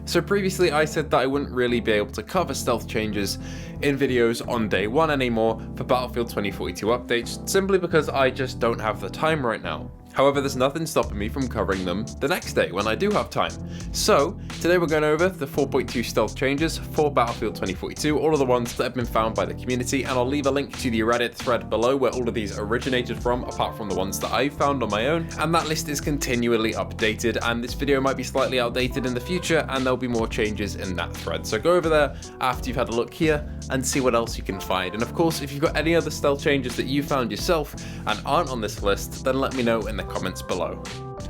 So previously I said that I wouldn't really be able to cover stealth changes in videos on day one anymore for Battlefield 2042 updates, simply because I just don't have the time right now. However, there's nothing stopping me from covering them the next day when I do have time. So, today we're going over the 4.2 stealth changes for Battlefield 2042, all of the ones that have been found by the community, and I'll leave a link to the Reddit thread below where all of these originated from, apart from the ones that I've found on my own, and that list is continually updated, and this video might be slightly outdated in the future, and there'll be more changes in that thread. So go over there after you've had a look here and see what else you can find. And of course, if you've got any other stealth changes that you found yourself and aren't on this list, then let me know in the comments below.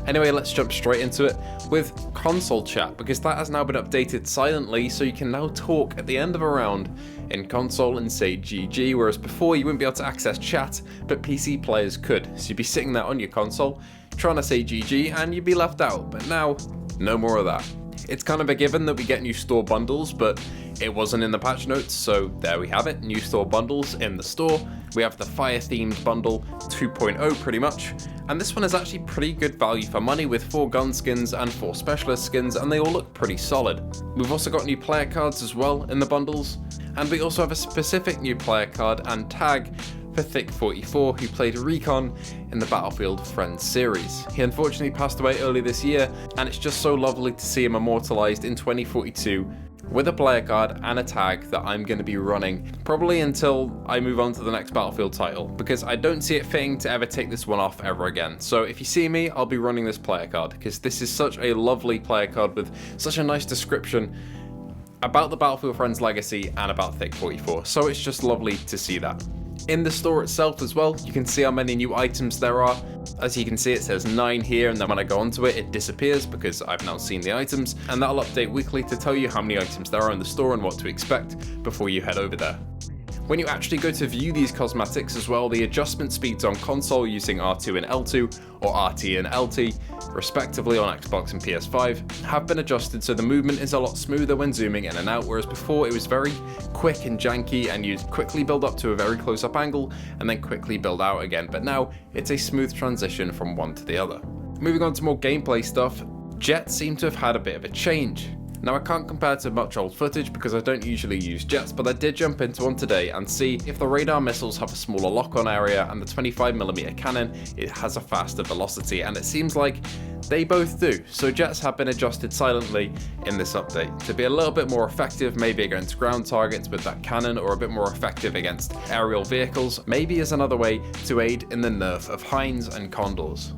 Anyway, let's jump straight into it with console chat, because that has now been updated silently, so you can now talk at the end of a round in console and say GG, whereas before you wouldn't be able to access chat, but PC players could. So you'd be sitting there on your console trying to say GG and you'd be left out, but now no more of that. It's kind of a given that we get new store bundles, but it wasn't in the patch notes, so there we have it, new store bundles in the store. We have the fire themed bundle 2.0 pretty much, and this one is actually pretty good value for money with 4 gun skins and 4 specialist skins, and they all look pretty solid. We've also got new player cards as well in the bundles, and we also have a specific new player card and tag for Thick44, who played Recon in the Battlefield Friends series. He unfortunately passed away early this year, and it's just so lovely to see him immortalized in 2042 with a player card and a tag that I'm going to be running probably until I move on to the next Battlefield title, because I don't see it fitting to ever take this one off ever again. So if you see me, I'll be running this player card, because this is such a lovely player card with such a nice description about the Battlefield Friends legacy and about Thick44, so it's just lovely to see that. In the store itself as well, you can see how many new items there are. As you can see, it says 9 here, and then when I go onto it, it disappears because I've now seen the items, and that'll update weekly to tell you how many items there are in the store and what to expect before you head over there. When you actually go to view these cosmetics as well, the adjustment speeds on console using R2 and L2, or RT and LT, respectively on Xbox and PS5, have been adjusted so the movement is a lot smoother when zooming in and out, whereas before it was very quick and janky and you'd quickly build up to a very close-up angle and then quickly build out again, but now it's a smooth transition from one to the other. Moving on to more gameplay stuff, jets seem to have had a bit of a change. Now I can't compare to much old footage because I don't usually use jets, but I did jump into one today and see if the radar missiles have a smaller lock-on area and the 25mm cannon, it has a faster velocity, and it seems like they both do. So jets have been adjusted silently in this update to be a little bit more effective, maybe against ground targets with that cannon, or a bit more effective against aerial vehicles, maybe as another way to aid in the nerf of Hinds and Condors.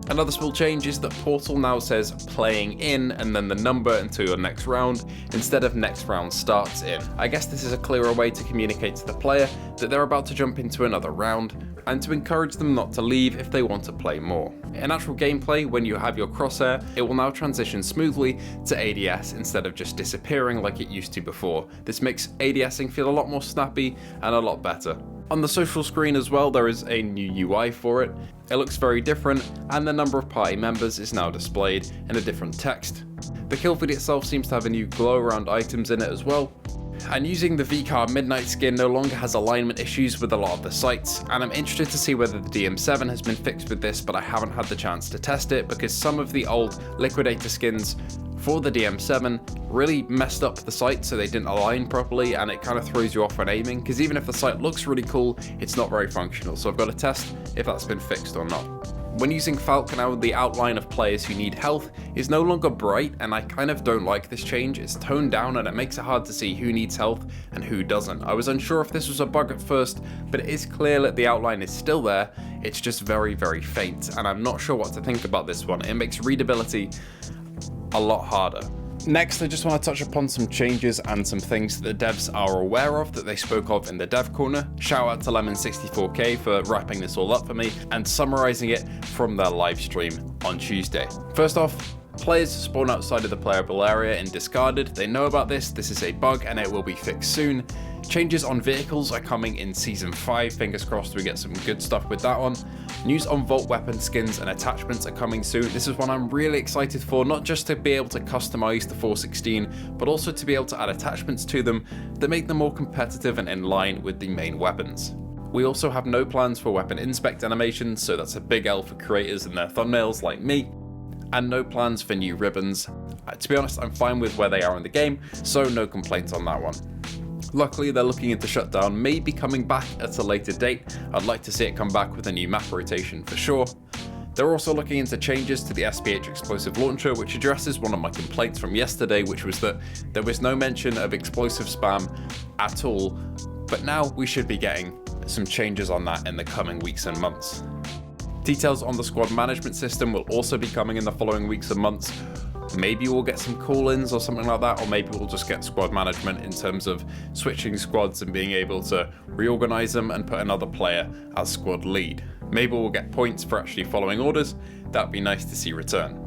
Another small change is that Portal now says playing in and then the number until your next round, instead of next round starts in. I guess this is a clearer way to communicate to the player that they're about to jump into another round, and to encourage them not to leave if they want to play more. In actual gameplay, when you have your crosshair, it will now transition smoothly to ADS instead of just disappearing like it used to before. This makes ADSing feel a lot more snappy and a lot better. On the social screen as well, there is a new UI for it. It looks very different, and the number of party members is now displayed in a different text. The Killfeed itself seems to have a new glow around items in it as well. And using the VCAR Midnight skin no longer has alignment issues with a lot of the sights, and I'm interested to see whether the DM7 has been fixed with this, but I haven't had the chance to test it because some of the old Liquidator skins for the DM7 really messed up the sight, so they didn't align properly, and it kind of throws you off when aiming, because even if the sight looks really cool, it's not very functional, so I've got to test if that's been fixed or not. When using Falk now, the outline of players who need health is no longer bright, and I kind of don't like this change. It's toned down and it makes it hard to see who needs health and who doesn't. I was unsure if this was a bug at first, but it is clear that the outline is still there, it's just very, very faint, and I'm not sure what to think about this one. It makes readability a lot harder. Next, I just want to touch upon some changes and some things that the devs are aware of that they spoke of in the dev corner. Shout out to Lemon64k for wrapping this all up for me and summarizing it from their live stream on Tuesday. First off, players spawn outside of the playable area in discarded. They know about this is a bug and it will be fixed soon. Changes on vehicles are coming in Season 5, fingers crossed we get some good stuff with that one. News on Vault weapon skins and attachments are coming soon. This is one I'm really excited for, not just to be able to customize the 416, but also to be able to add attachments to them that make them more competitive and in line with the main weapons. We also have no plans for weapon inspect animations, so that's a big L for creators and their thumbnails like me, and no plans for new ribbons To be honest, I'm fine with where they are in the game, so no complaints on that one. Luckily, they're looking into Shutdown maybe coming back at a later date. I'd like to see it come back with a new map rotation for sure. They're also looking into changes to the SPH explosive launcher, which addresses one of my complaints from yesterday, which was that there was no mention of explosive spam at all, but now we should be getting some changes on that in the coming weeks and months. Details on the squad management system will also be coming in the following weeks and months. Maybe we'll get some call-ins or something like that, or maybe we'll just get squad management in terms of switching squads and being able to reorganize them and put another player as squad lead. Maybe we'll get points for actually following orders. That'd be nice to see return.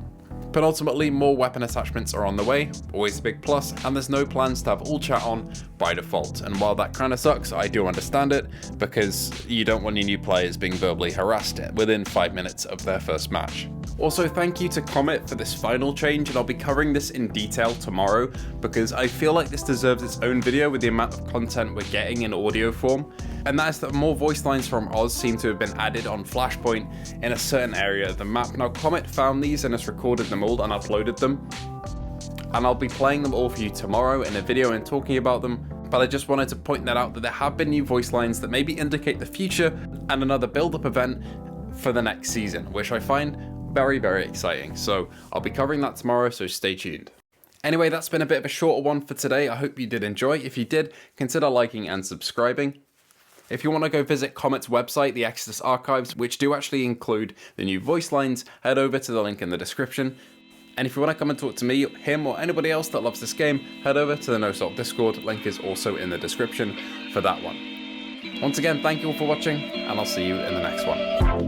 But ultimately, more weapon attachments are on the way, always a big plus, and there's no plans to have all chat on by default. And while that kind of sucks, I do understand it, because you don't want your new players being verbally harassed within 5 minutes of their first match. Also, thank you to Comet for this final change, and I'll be covering this in detail tomorrow, because I feel like this deserves its own video with the amount of content we're getting in audio form. And that is that more voice lines from Oz seem to have been added on Flashpoint in a certain area of the map. Now, Comet found these and has recorded them all and uploaded them, and I'll be playing them all for you tomorrow in a video and talking about them. But I just wanted to point that out, that there have been new voice lines that maybe indicate the future and another build-up event for the next season, which I find very, very exciting. So I'll be covering that tomorrow, so stay tuned. Anyway, that's been a bit of a shorter one for today. I hope you did enjoy. If you did, consider liking and subscribing. If you want to go visit Comet's website, the Exodus Archives, which do actually include the new voice lines, head over to the link in the description. And if you want to come and talk to me, him, or anybody else that loves this game, head over to the No Salt Discord. Link is also in the description for that one. Once again, thank you all for watching, and I'll see you in the next one.